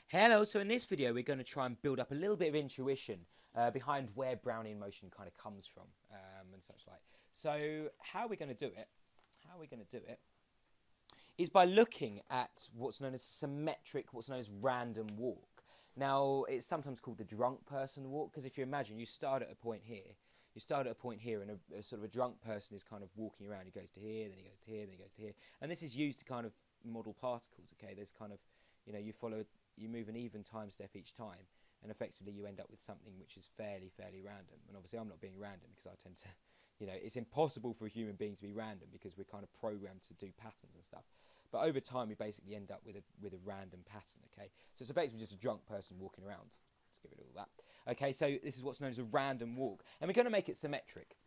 Hello, so in this video we're going to try and build up a little bit of intuition behind where Brownian motion kind of comes from and such like. So how we're going to do it, is by looking at what's known as symmetric, what's known as random walk. Now it's sometimes called the drunk person walk, because if you imagine you start at a point here, and a sort of a drunk person is kind of walking around. He goes to here, then he goes to here, then he goes to here, and this is used to kind of model particles. Okay, there's kind of, you move an even time step each time, and effectively you end up with something which is fairly random. And obviously I'm not being random because I tend to, it's impossible for a human being to be random because we're kind of programmed to do patterns and stuff. But over time we basically end up with a random pattern. Okay, so it's effectively just a drunk person walking around. Let's get rid of all that. Okay, so this is what's known as a random walk, and we're going to make it symmetric.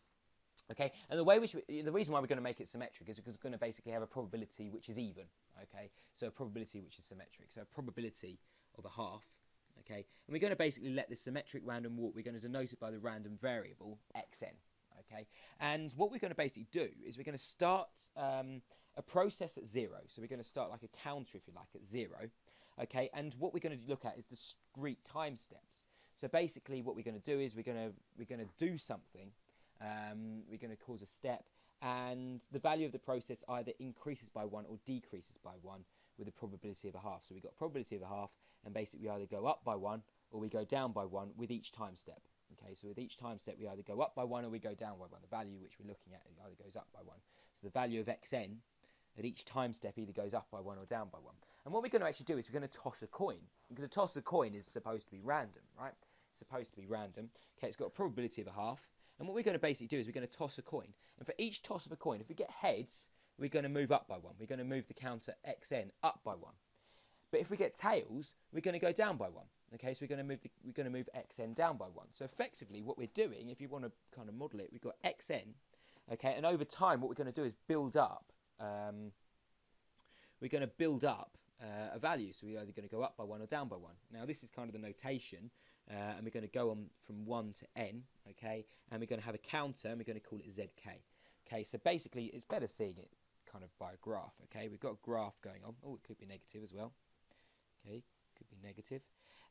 Okay, and the reason why we're going to make it symmetric is because we're going to basically have a probability which is even. Okay, so a probability which is symmetric, so a probability of a half. Okay, and we're going to basically let this symmetric random walk, we're going to denote it by the random variable xn. Okay, and what we're going to basically do is we're going to start a process at 0. So we're going to start like a counter, if you like, at 0. Okay, and what we're going to look at is discrete time steps. So basically what we're going to do is we're going to do something. We're going to cause a step, and the value of the process either increases by 1 or decreases by 1 with a probability of a half. So we've got a probability of a half, and basically we either go up by 1 or we go down by 1 with each time step. Okay, so with each time step we either go up by 1 or we go down by 1. The value which we're looking at either goes up by 1. So the value of xn at each time step either goes up by 1 or down by 1. And what we're going to actually do is we're going to toss a coin, because a toss of coin is supposed to be random, right? It's supposed to be random. Okay, it's got a probability of a half. And what we're going to basically do is we're going to toss a coin. And for each toss of a coin, if we get heads, we're going to move up by 1. We're going to move the counter xn up by 1. But if we get tails, we're going to go down by 1. Okay, so we're going to move xn down by 1. So effectively, what we're doing, if you want to kind of model it, we've got xn. Okay, and over time, what we're going to do is build up. We're going to build up a value. So we're either going to go up by 1 or down by 1. Now this is kind of the notation. And we're going to go on from 1 to n, okay, and we're going to have a counter, and we're going to call it zk. Okay, so basically it's better seeing it kind of by a graph. Okay, we've got a graph going on. Oh, it could be negative as well. Okay, could be negative.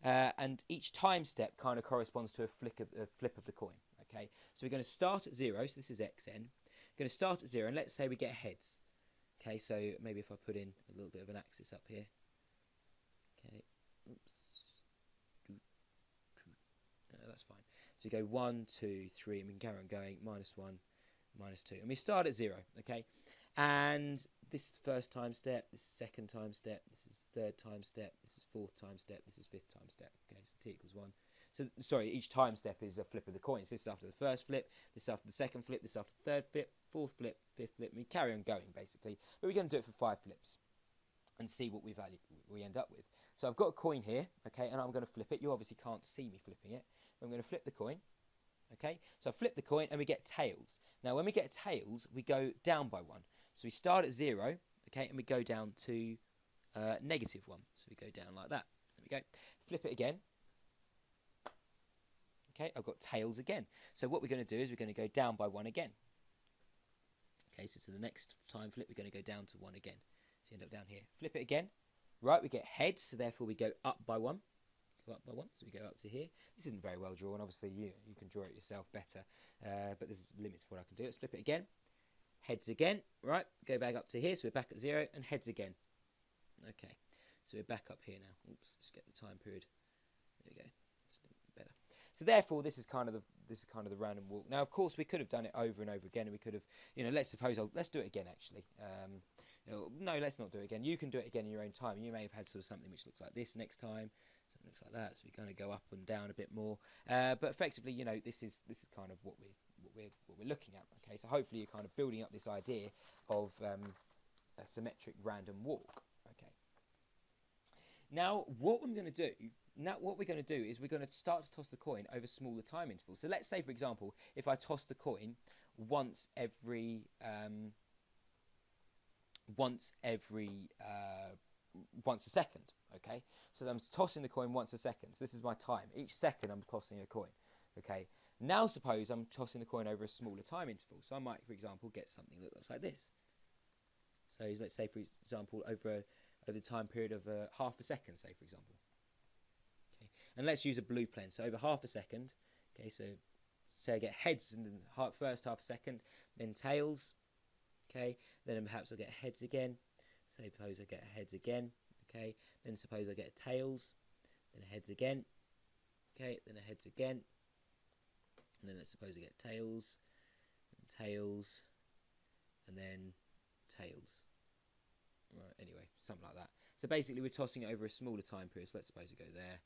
And each time step kind of corresponds to a flip of the coin. Okay, so we're going to start at 0, so this is xn. We're going to start at 0, and let's say we get heads. Okay, so maybe if I put in a little bit of an axis up here. Okay, oops. That's fine. So you go 1, 2, 3, and we can carry on going, -1, -2. And we start at 0, okay? And this is first time step, this is second time step, this is third time step, this is fourth time step, this is fifth time step. Okay, so t equals 1. So, sorry, each time step is a flip of the coin. So this is after the first flip, this is after the second flip, this is after the third flip, fourth flip, fifth flip. We carry on going, basically. But we're going to do it for 5 flips and see what we end up with. So I've got a coin here, okay, and I'm going to flip it. You obviously can't see me flipping it. I'm going to flip the coin, okay? So I flip the coin and we get tails. Now when we get tails, we go down by 1. So we start at 0, okay, and we go down to -1. So we go down like that. There we go. Flip it again. Okay, I've got tails again. So what we're going to do is we're going to go down by 1 again. Okay, so to the next time flip, we're going to go down to 1 again. So you end up down here. Flip it again. Right, we get heads, so therefore we go up by 1. Up by 1, so we go up to here. This isn't very well drawn. Obviously, you can draw it yourself better, but there's limits to what I can do. Let's flip it again. Heads again. Right, go back up to here, so we're back at 0, and heads again. Okay, so we're back up here now. Oops, let's get the time period. There we go. That's a little bit better. So therefore, this is kind of the random walk. Now, of course, we could have done it over and over again, and we could have, let's do it again actually. No, let's not do it again. You can do it again in your own time. You may have had sort of something which looks like this next time. Something looks like that. So we're going to go up and down a bit more. But effectively, this is kind of what we're looking at. Okay, so hopefully you're kind of building up this idea of a symmetric random walk. Okay. Now what we're going to do is we're going to start to toss the coin over smaller time intervals. So let's say, for example, if I toss the coin once a second, okay? So I'm tossing the coin once a second. So this is my time. Each second I'm tossing a coin, okay? Now suppose I'm tossing the coin over a smaller time interval. So I might, for example, get something that looks like this. So let's say, for example, over the time period of half a second, say, for example. And let's use a blue plane. So over half a second, okay, so say I get heads in the first half a second, then tails, okay, then perhaps I'll get heads again. Suppose I get heads again, okay, then suppose I get tails, then heads again, okay, then a heads again, and then let's suppose I get tails, and tails, and then tails. Right, anyway, something like that. So basically we're tossing it over a smaller time period. So let's suppose we go there,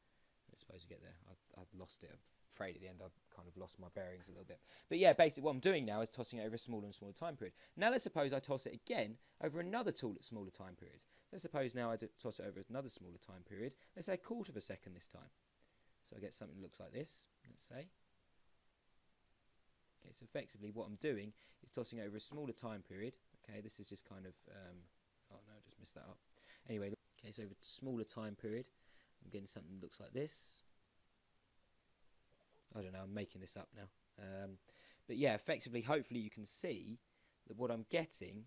let's suppose we get there. I've lost it, I'm afraid at the end I've kind of lost my bearings a little bit. But yeah, basically what I'm doing now is tossing it over a smaller and smaller time period. Now let's suppose I toss it again over another smaller time period. So let's suppose now I toss it over another smaller time period. Let's say a quarter of a second this time. So I get something that looks like this, let's say. Okay, so effectively what I'm doing is tossing over a smaller time period. Okay, this is just kind of, oh no, I just messed that up. Anyway, okay, so over a smaller time period, I'm getting something that looks like this. I don't know, I'm making this up now. But yeah, effectively, hopefully you can see that what I'm getting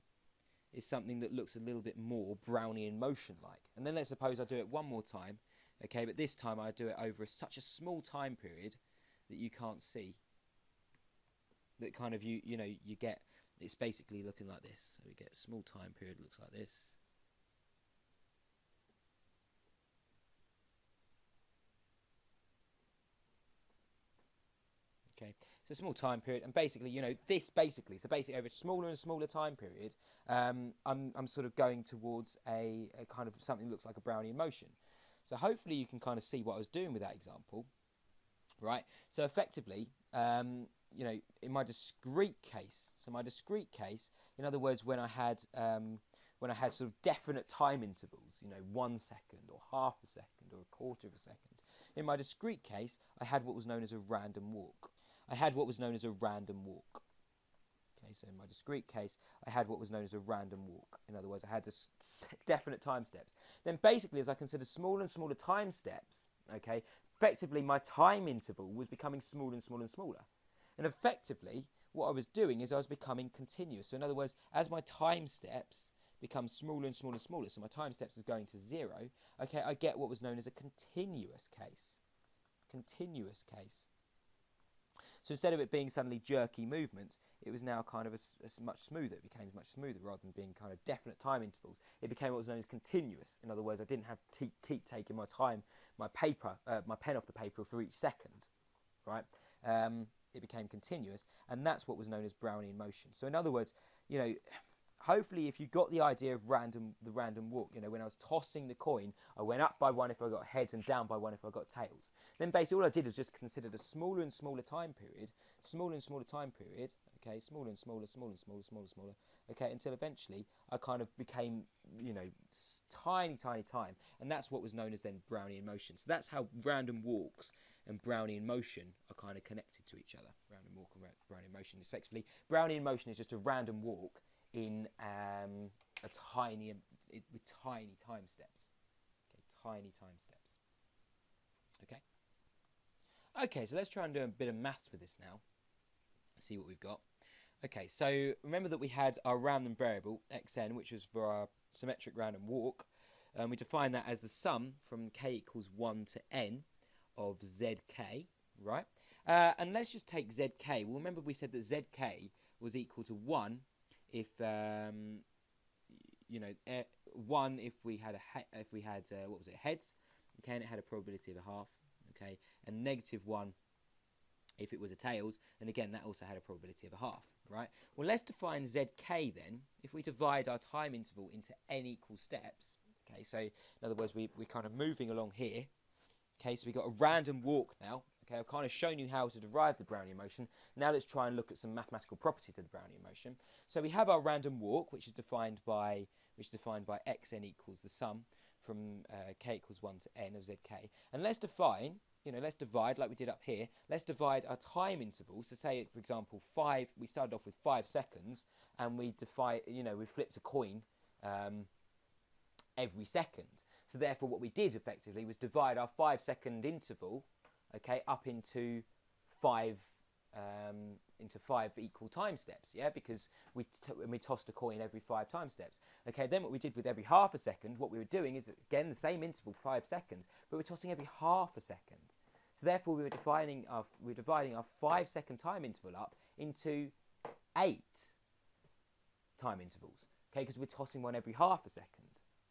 is something that looks a little bit more Brownian motion-like. And then let's suppose I do it one more time, okay, but this time I do it over such a small time period that you can't see. That kind of, you know, you get, it's basically looking like this. So we get a small time period, looks like this. Okay, so a small time period, and basically, you know, this basically, so basically over a smaller and smaller time period, I'm sort of going towards a kind of something that looks like a Brownian motion. So hopefully you can kind of see what I was doing with that example, right? So effectively, you know, in my discrete case, in other words, when I had sort of definite time intervals, you know, 1 second or half a second or a quarter of a second, in my discrete case, I had what was known as a random walk. Okay, so in my discrete case, I had what was known as a random walk. In other words, I had definite time steps. Then basically, as I considered smaller and smaller time steps, okay, effectively my time interval was becoming smaller and smaller and smaller. And effectively, what I was doing is I was becoming continuous. So in other words, as my time steps become smaller and smaller and smaller, so my time steps is going to 0, okay, I get what was known as a continuous case. So instead of it being suddenly jerky movements, it was now kind of much smoother. It became much smoother rather than being kind of definite time intervals. It became what was known as continuous. In other words, I didn't have to keep taking my pen off the paper for each second, right? It became continuous, and that's what was known as Brownian motion. So in other words, you know, hopefully if you got the idea of the random walk, you know, when I was tossing the coin, I went up by 1 if I got heads and down by 1 if I got tails. Then basically all I did was just considered a smaller and smaller time period, okay, smaller and smaller, okay, until eventually I kind of became, you know, tiny time, and that's what was known as then Brownian motion. So that's how random walks and Brownian motion are kind of connected to each other. Random walk and Brownian motion, effectively. Brownian motion is just a random walk in with tiny time steps. Okay, tiny time steps. Okay, so let's try and do a bit of maths with this now. See what we've got. Okay, so remember that we had our random variable, xn, which was for our symmetric random walk. We defined that as the sum from k equals 1 to n of zk, right? And let's just take zk. Well, remember we said that zk was equal to 1 if, you know, 1 if we had, what was it, heads, okay, and it had a probability of a half, okay, and -1 if it was a tails, and again, that also had a probability of a half, right? Well, let's define zk then. If we divide our time interval into n equal steps, okay, so in other words, we're kind of moving along here, okay, so we've got a random walk now, okay, I've kind of shown you how to derive the Brownian motion. Now let's try and look at some mathematical properties of the Brownian motion. So we have our random walk, which is defined by xn equals the sum from k equals 1 to n of zk, and let's define, you know, let's divide like we did up here. Let's divide our time intervals. So say, for example, 5. We started off with 5 seconds, and we flipped a coin every second. So therefore, what we did effectively was divide our 5-second interval, okay, up into 5 equal time steps, yeah, because we tossed a coin every 5 time steps. Okay, then what we did with every half a second, what we were doing is again the same interval, 5 seconds, but we're tossing every half a second. So therefore, we were dividing our 5 second time interval up into 8 time intervals. Okay, because we're tossing one every half a second.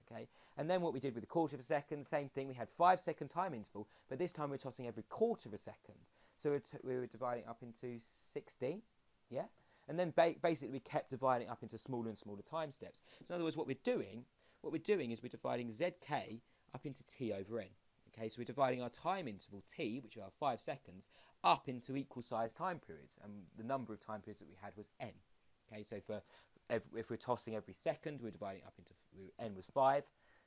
Okay, and then what we did with the quarter of a second, same thing. We had 5 second time interval, but this time we're tossing every quarter of a second. So we were dividing up into 16. Yeah, and then basically we kept dividing up into smaller and smaller time steps. So in other words, what we're doing is we're dividing zk up into t over n. Okay, so we're dividing our time interval t, which are 5 seconds, up into equal sized time periods, and the number of time periods that we had was n. Okay, so if we're tossing every second, we're dividing up into n was 5.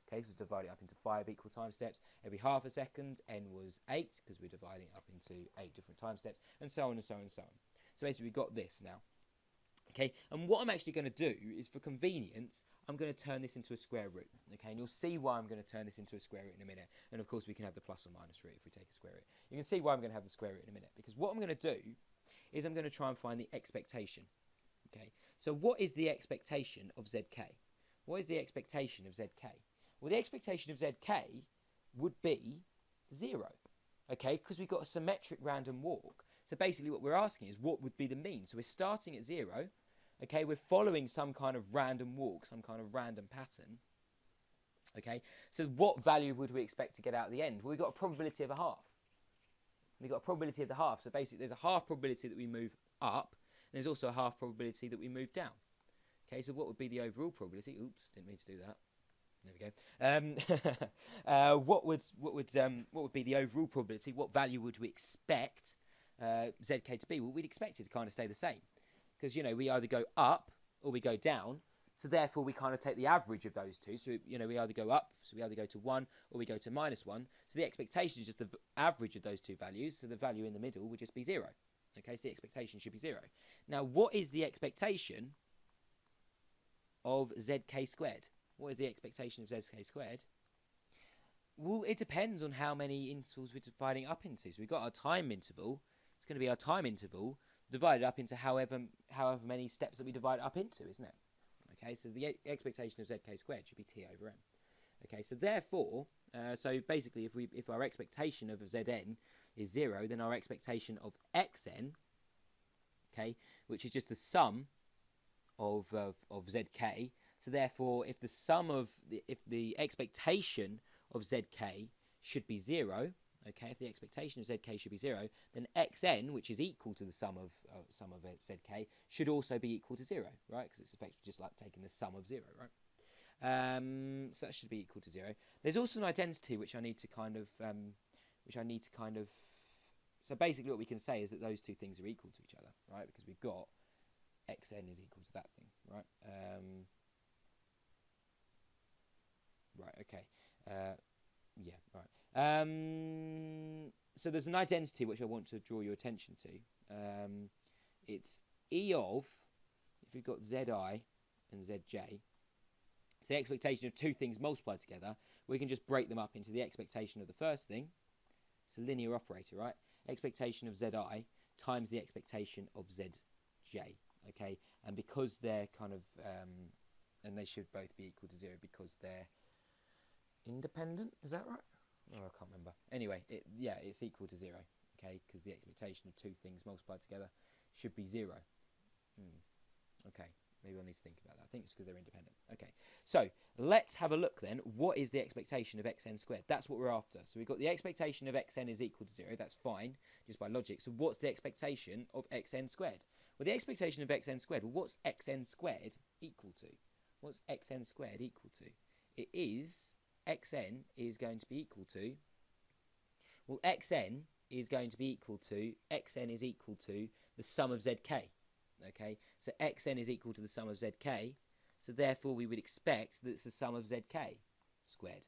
Okay, so we're dividing up into 5 equal time steps. Every half a second, n was 8 because we're dividing up into 8 different time steps, and so on and so on and so on. So basically, we've got this now. Okay, and what I'm actually going to do is, for convenience, I'm going to turn this into a square root. Okay, and you'll see why I'm going to turn this into a square root in a minute. And of course, we can have the plus or minus root if we take a square root. You can see why I'm going to have the square root in a minute, because what I'm going to do is I'm going to try and find the expectation. Okay, so what is the expectation of zk? What is the expectation of zk? Well, the expectation of zk would be 0. Okay, because we've got a symmetric random walk. So basically what we're asking is, what would be the mean? So we're starting at 0, okay, we're following some kind of random walk, some kind of random pattern, okay, so what value would we expect to get out at the end? Well, we've got a probability of a half. We've got a probability of the half, so basically there's a half probability that we move up, and there's also a half probability that we move down. Okay, so what would be the overall probability? Oops, didn't mean to do that. There we go. What would be the overall probability? What value would we expect zk to be? Well, we'd expect it to kind of stay the same, because we either go up or we go down, so therefore we kind of take the average of those two. So we either go up, so we either go to 1 or we go to -1. So the expectation is just the average of those two values, so the value in the middle would just be 0. Okay, so the expectation should be 0. Now, what is the expectation of zk squared? What is the expectation of zk squared? Well, it depends on how many intervals we're dividing up into. So we've got our time interval. It's going to be our time interval divided up into however many steps that we divide it up into, isn't it? Okay, so the expectation of zk squared should be t over n. Okay, so therefore, so basically, if our expectation of zn is 0, then our expectation of xn, okay, which is just the sum of zk. So therefore, if the expectation of zk should be 0, okay, if the expectation of zk should be 0, then xn, which is equal to the sum of zk, should also be equal to 0, right? Because it's effectively just like taking the sum of 0, right? So that should be equal to 0. There's also an identity which I need to kind of, so basically what we can say is that those two things are equal to each other, right? Because we've got xn is equal to that thing, right? Right, okay. Yeah, right. So there's an identity which I want to draw your attention to. It's E of, if we've got Zi and Zj, so the expectation of two things multiplied together, we can just break them up into the expectation of the first thing. It's a linear operator, right? Expectation of Zi times the expectation of Zj, okay? And because they're kind of, and they should both be equal to 0 because they're independent, is that right? Oh, I can't remember. Anyway, it's equal to 0, okay? Because the expectation of two things multiplied together should be 0. Okay, maybe I need to think about that. I think it's because they're independent. Okay, so let's have a look then. What is the expectation of xn squared? That's what we're after. So we've got the expectation of xn is equal to 0. That's fine, just by logic. So what's the expectation of xn squared? Well, the expectation of xn squared, well, what's xn squared equal to? What's xn squared equal to? It is, xn is going to be equal to, well, xn is going to be equal to, xn is equal to the sum of zk. Okay, so xn is equal to the sum of zk, so therefore we would expect that it's the sum of zk squared.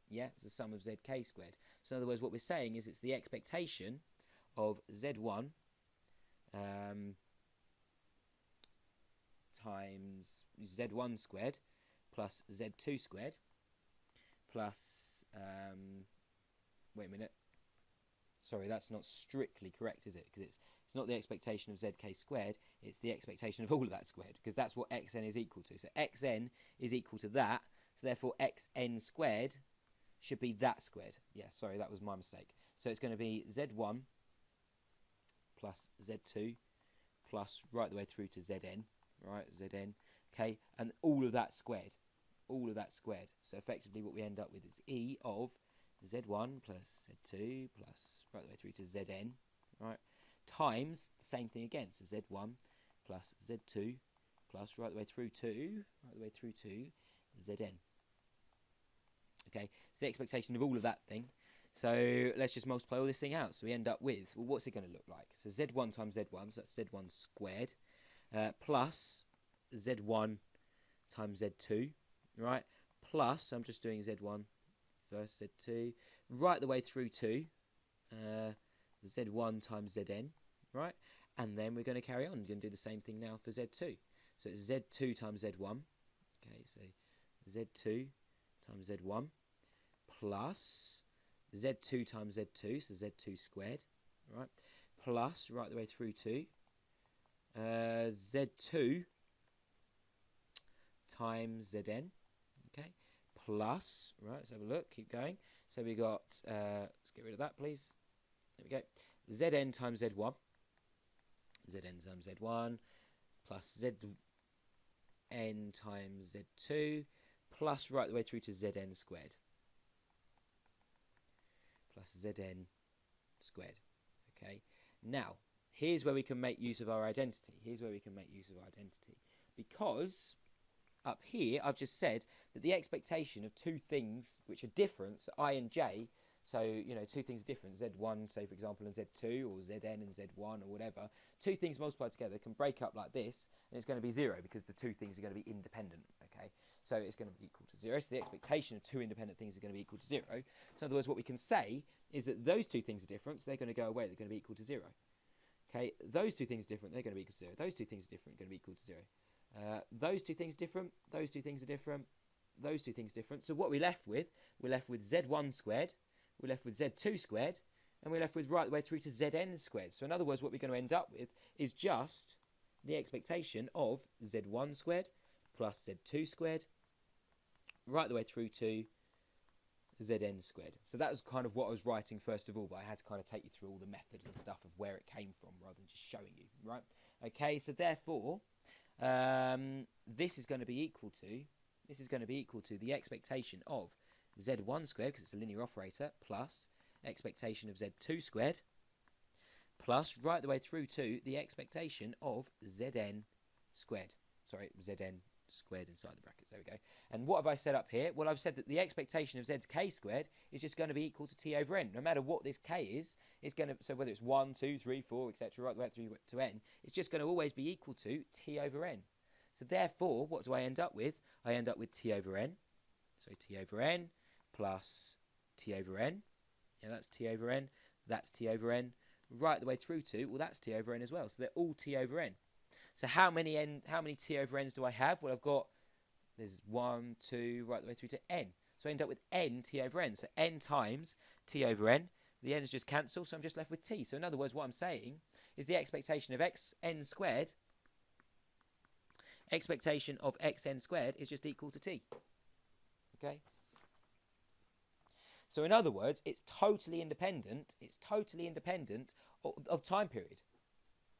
Yeah, it's the sum of zk squared. So in other words, what we're saying is it's the expectation of z1 times z1 squared plus z2 squared plus, wait a minute, sorry, that's not strictly correct, is it? Because it's not the expectation of zk squared, it's the expectation of all of that squared, because that's what xn is equal to. So xn is equal to that, so therefore xn squared should be that squared. Yeah, sorry, that was my mistake. So it's going to be Z1 plus Z2 plus right the way through to Zn, right, Zn, okay, and all of that squared, all of that squared. So effectively what we end up with is E of Z1 plus Z2 plus right the way through to Zn, right, times the same thing again, so Z1 plus Z2 plus right the way through to Zn. Okay, so the expectation of all of that thing. So let's just multiply all this thing out. So we end up with, well, what's it going to look like? So Z1 times Z1, so that's Z1 squared, plus Z1 times Z2, right? Plus, so I'm just doing Z1 first, Z2, right the way through to Z1 times Zn, right? And then we're going to carry on. We're going to do the same thing now for Z2. So it's Z2 times Z1, okay, so Z2 times Z1 plus Z2 times Z2, so Z2 squared, right, plus right the way through to Z2 times Zn, okay, plus, right, let's have a look, keep going. So we got, let's get rid of that, please. There we go. Zn times Z1, Zn times Z1, plus Zn times Z2, plus right the way through to Zn squared. Plus Zn squared. Okay. Now, here's where we can make use of our identity. Because up here, I've just said that the expectation of two things which are different, so I and j, so, you know, two things are different, Z1, say, for example, and Z2, or Zn and Z1, or whatever, two things multiplied together can break up like this, and it's going to be 0, because the two things are going to be independent, okay? So it's going to be equal to 0. So the expectation of two independent things is going to be equal to 0. So in other words, what we can say is that those two things are different, so they're going to go away, they're going to be equal to 0. Okay, those two things are different, they're going to be equal to 0. Those two things are different, going to be equal to 0. Those two things are different, those two things are different, those two things are different. So what we're left with Z1 squared, we're left with Z2 squared, and we're left with right the way through to Zn squared. So in other words, what we're going to end up with is just the expectation of Z1 squared plus Z2 squared, right the way through to Zn squared. So that was kind of what I was writing first of all, but I had to kind of take you through all the method and stuff of where it came from rather than just showing you, right? Okay, so therefore, this is going to be equal to the expectation of Z1 squared, because it's a linear operator, plus expectation of Z2 squared, plus right the way through to the expectation of Zn squared. Sorry, Zn squared inside the brackets. There we go. And what have I said up here? Well, I've said that the expectation of zk squared is just going to be equal to t over n. No matter what this k is, it's going to, so whether it's 1, 2, 3, 4, etc., right the way through to n, it's just going to always be equal to t over n. So therefore, what do I end up with? I end up with t over n. So t over n plus t over n. Yeah, that's t over n. That's t over n. Right the way through to, well, that's t over n as well. So they're all t over n. So how many t over n's do I have? Well, I've got, there's 1, 2, right the way through to n. So I end up with n t over n. So n times t over n. The n's just cancel, so I'm just left with t. So in other words, what I'm saying is the expectation of xn squared, expectation of xn squared is just equal to t. Okay? So in other words, it's totally independent of time period.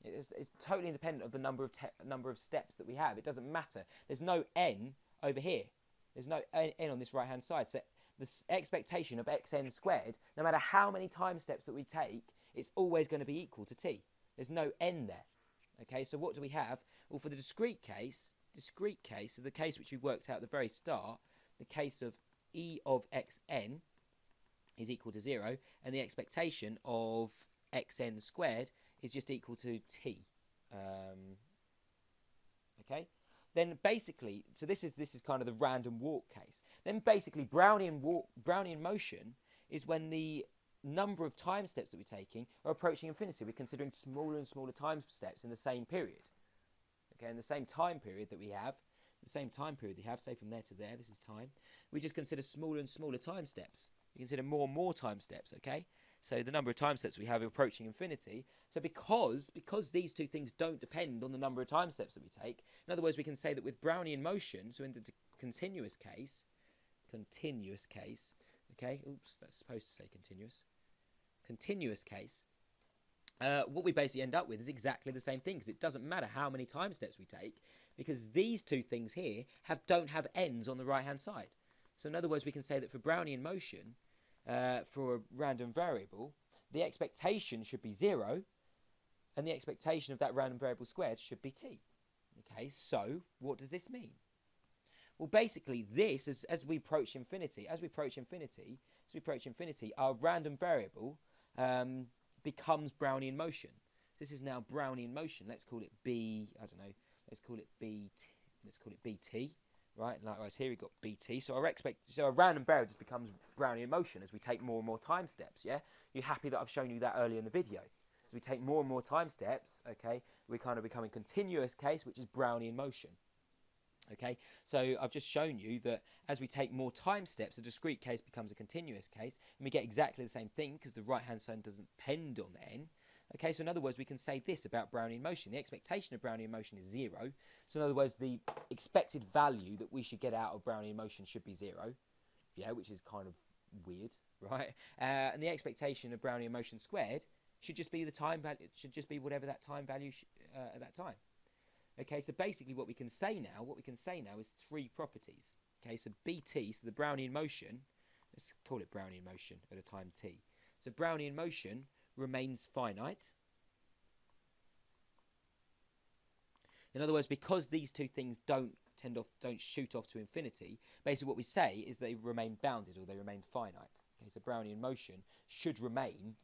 It's totally independent of the number of steps that we have. It doesn't matter. There's no n over here. There's no n on this right-hand side. So the expectation of xn squared, no matter how many time steps that we take, it's always going to be equal to t. There's no n there. Okay, so what do we have? Well, for the discrete case, so the case which we worked out at the very start, the case of e of xn is equal to 0, and the expectation of xn squared is just equal to t. Okay? Then basically, so this is kind of the random walk case. Then basically, Brownian motion is when the number of time steps that we're taking are approaching infinity. We're considering smaller and smaller time steps in the same period. Okay, in the same time period that we have, say from there to there, this is time, we just consider smaller and smaller time steps. We consider more and more time steps, okay? So the number of time steps we have are approaching infinity. So because these two things don't depend on the number of time steps that we take, in other words, we can say that with Brownian motion, so in the continuous case, okay, oops, that's supposed to say continuous. continuous case, what we basically end up with is exactly the same thing, because it doesn't matter how many time steps we take, because these two things here don't have ends on the right-hand side. So in other words, we can say that for Brownian motion, for a random variable, the expectation should be 0, and the expectation of that random variable squared should be t. Okay, so what does this mean? Well, basically, this, as we approach infinity, our random variable becomes Brownian motion. So this is now Brownian motion. Let's call it B. I don't know. Let's call it BT. Let's call it BT. Right. Likewise, here we've got BT. So our random variable just becomes Brownian motion as we take more and more time steps. Yeah. You're happy that I've shown you that earlier in the video. As we take more and more time steps, okay, we kind of become a continuous case, which is Brownian motion. Okay, so I've just shown you that as we take more time steps, a discrete case becomes a continuous case, and we get exactly the same thing because the right-hand side doesn't depend on the n. Okay, so in other words, we can say this about Brownian motion. The expectation of Brownian motion is 0. So in other words, the expected value that we should get out of Brownian motion should be 0. Yeah, which is kind of weird, right? And the expectation of Brownian motion squared should just be the time value. It should just be whatever that time value at that time. Okay, so basically what we can say now is 3 properties. Okay, so BT, so the Brownian motion, let's call it Brownian motion at a time t. So Brownian motion remains finite. In other words, because these two things don't shoot off to infinity, basically what we say is they remain bounded, or they remain finite. Okay, so Brownian motion should remain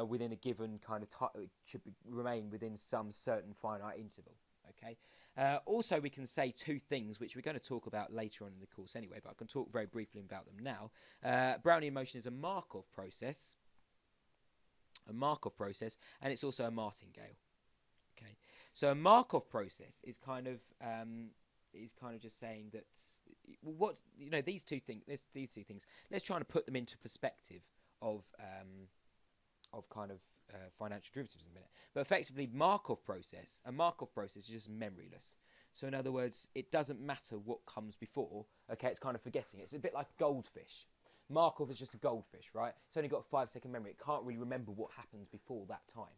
within a given kind of time, it should remain within some certain finite interval. Okay. Also, we can say 2 things which we're going to talk about later on in the course anyway, but I can talk very briefly about them now. Brownian motion is a Markov process, and it's also a Martingale. Okay, so a Markov process is kind of just saying that these two things. Let's try and put them into perspective of kind of financial derivatives in a minute. But effectively, a Markov process is just memoryless. So in other words, it doesn't matter what comes before. Okay, it's kind of forgetting. It's a bit like goldfish. Markov is just a goldfish, right? It's only got a 5-second memory. It can't really remember what happened before that time.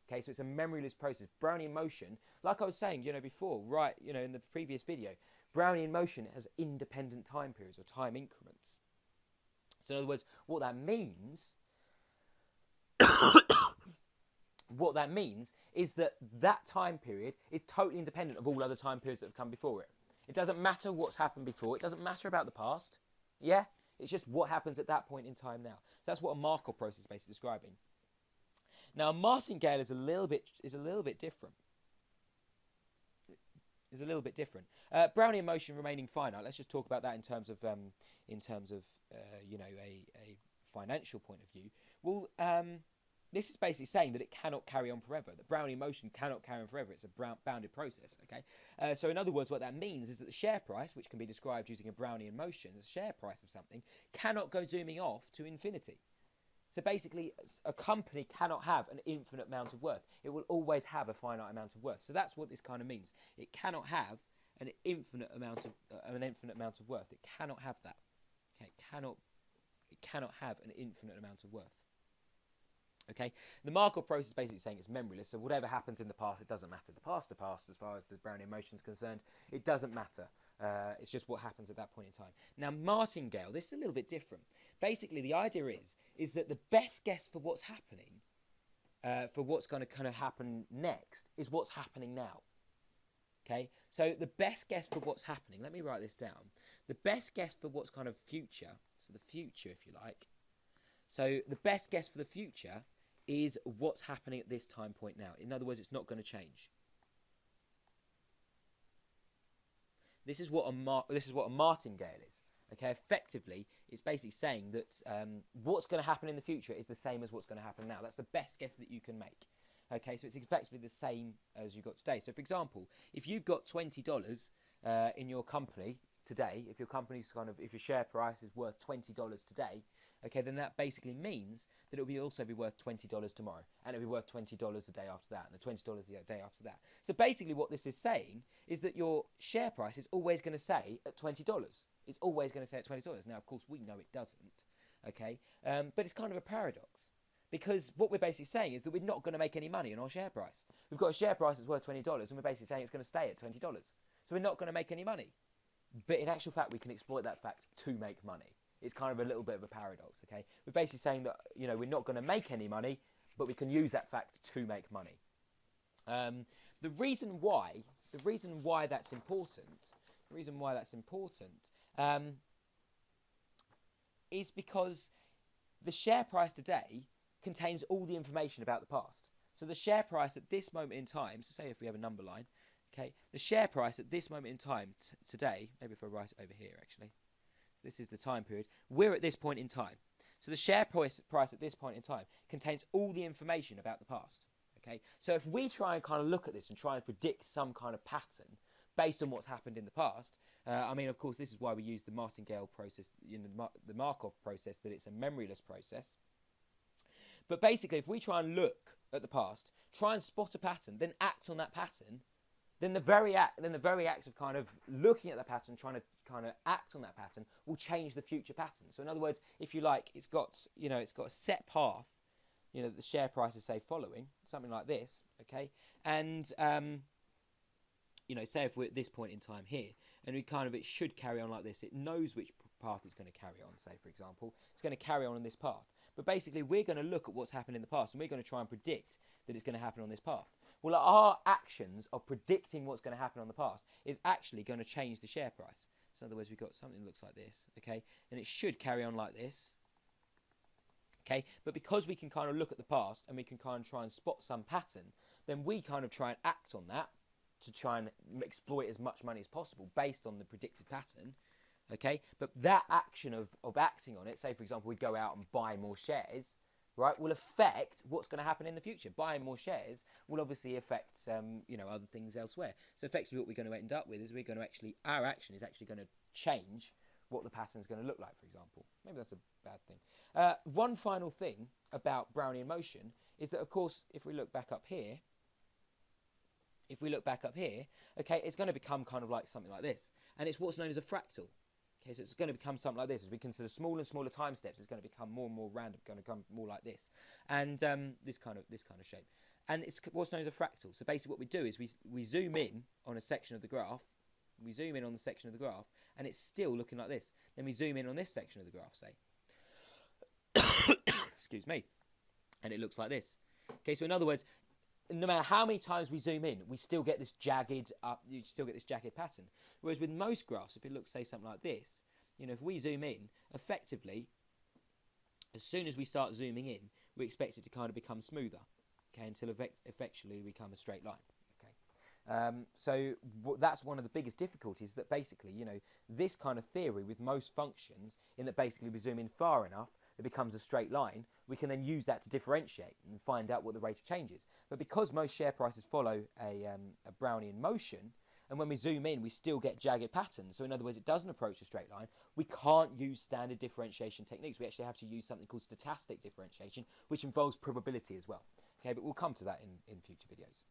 Okay, so it's a memoryless process. Brownian motion, like I was saying, before, right, in the previous video, Brownian motion has independent time periods or time increments. So in other words, what that means is that time period is totally independent of all other time periods that have come before it. It doesn't matter what's happened before. It doesn't matter about the past. Yeah? It's just what happens at that point in time now. So that's what a Markov process is basically describing. Now, a martingale is a little bit different. Brownian motion remaining finite. Let's just talk about that in terms of a financial point of view. Well, this is basically saying that it cannot carry on forever. That Brownian motion cannot carry on forever. It's a bounded process. Okay. So in other words, what that means is that the share price, which can be described using a Brownian motion, the share price of something, cannot go zooming off to infinity. So basically, a company cannot have an infinite amount of worth. It will always have a finite amount of worth. So that's what this kind of means. It cannot have an infinite amount of worth. It cannot have that. Okay, it cannot have an infinite amount of worth. Okay, the Markov process is basically saying it's memoryless. So whatever happens in the past, it doesn't matter. The past, as far as the Brownian motion is concerned, it doesn't matter. It's just what happens at that point in time. Now, Martingale, this is a little bit different. Basically, the idea is that the best guess for what's happening, for what's going to kind of happen next, is what's happening now. Okay, so the best guess for what's happening, let me write this down. The best guess for what's kind of future, so the future, if you like. So the best guess for the future is what's happening at this time point now. In other words, it's not going to change. This is what a martingale is. Okay, effectively, it's basically saying that what's going to happen in the future is the same as what's going to happen now. That's the best guess that you can make. Okay, so it's effectively the same as you've got today. So, for example, if you've got $20 in your company today, if your share price is worth $20 today, okay, then that basically means that it will also be worth $20 tomorrow, and it'll be worth $20 the day after that, and the $20 the day after that. So basically what this is saying is that your share price is always going to say at $20. It's always going to say at $20. Now, of course, we know it doesn't, okay? But it's kind of a paradox, Because what we're basically saying is that we're not going to make any money on our share price. We've got a share price that's worth $20, and we're basically saying it's going to stay at $20. So we're not going to make any money. But in actual fact, we can exploit that fact to make money. It's kind of a little bit of a paradox, okay? We're basically saying that, you know, we're not going to make any money, but we can use that fact to make money. The reason why that's important, is because the share price today contains all the information about the past. So the share price at this moment in time, so say if we have a number line, okay, the share price at this moment in time today, maybe if I write it over here actually, this is the time period, we're at this point in time. So the share price at this point in time contains all the information about the past. Okay, so if we try and kind of look at this and try and predict some kind of pattern based on what's happened in the past, I mean, of course, this is why we use the Martingale process, you know, the Markov process, that it's a memoryless process. But basically, if we try and look at the past, try and spot a pattern, then act on that pattern, then the very act of kind of looking at the pattern, trying to kind of act on that pattern, will change the future pattern. So in other words, if you like, it's got a set path, you know, the share price is, say, following, something like this, okay? And, you know, say if we're at this point in time here, and it should carry on like this. It knows which path it's going to carry on, say, for example. It's going to carry on this path. But basically, we're going to look at what's happened in the past, and we're going to try and predict that it's going to happen on this path. Well, our actions of predicting what's going to happen on the past is actually going to change the share price. So in other words, we've got something that looks like this, okay? And it should carry on like this. Okay, but because we can kind of look at the past and we can kind of try and spot some pattern, then we kind of try and act on that to try and exploit as much money as possible based on the predicted pattern. Okay, but that action of acting on it, say for example we go out and buy more shares, right, will affect what's going to happen in the future. Buying more shares will obviously affect you know, other things elsewhere. So effectively what we're going to end up with is our action is actually going to change what the pattern is going to look like, for example. Maybe that's a bad thing. One final thing about Brownian motion is that, of course, if we look back up here, okay, it's going to become kind of like something like this. And it's what's known as a fractal. Okay, so it's going to become something like this. As we consider smaller and smaller time steps, it's going to become more and more random, going to become more like this. And this kind of shape. And it's what's known as a fractal. So basically what we do is we zoom in on a section of the graph. We zoom in on the section of the graph, and it's still looking like this. Then we zoom in on this section of the graph, say. Excuse me. And it looks like this. Okay, so in other words, no matter how many times we zoom in, we still get this jagged pattern. Whereas with most graphs, if it looks, say, something like this, you know, if we zoom in, effectively, as soon as we start zooming in, we expect it to kind of become smoother, okay, until effectually become a straight line. So that's one of the biggest difficulties, that basically, you know, this kind of theory with most functions, in that basically we zoom in far enough, it becomes a straight line, we can then use that to differentiate and find out what the rate of change is. But because most share prices follow a Brownian motion, and when we zoom in, we still get jagged patterns. So in other words, it doesn't approach a straight line. We can't use standard differentiation techniques. We actually have to use something called stochastic differentiation, which involves probability as well. Okay, but we'll come to that in future videos.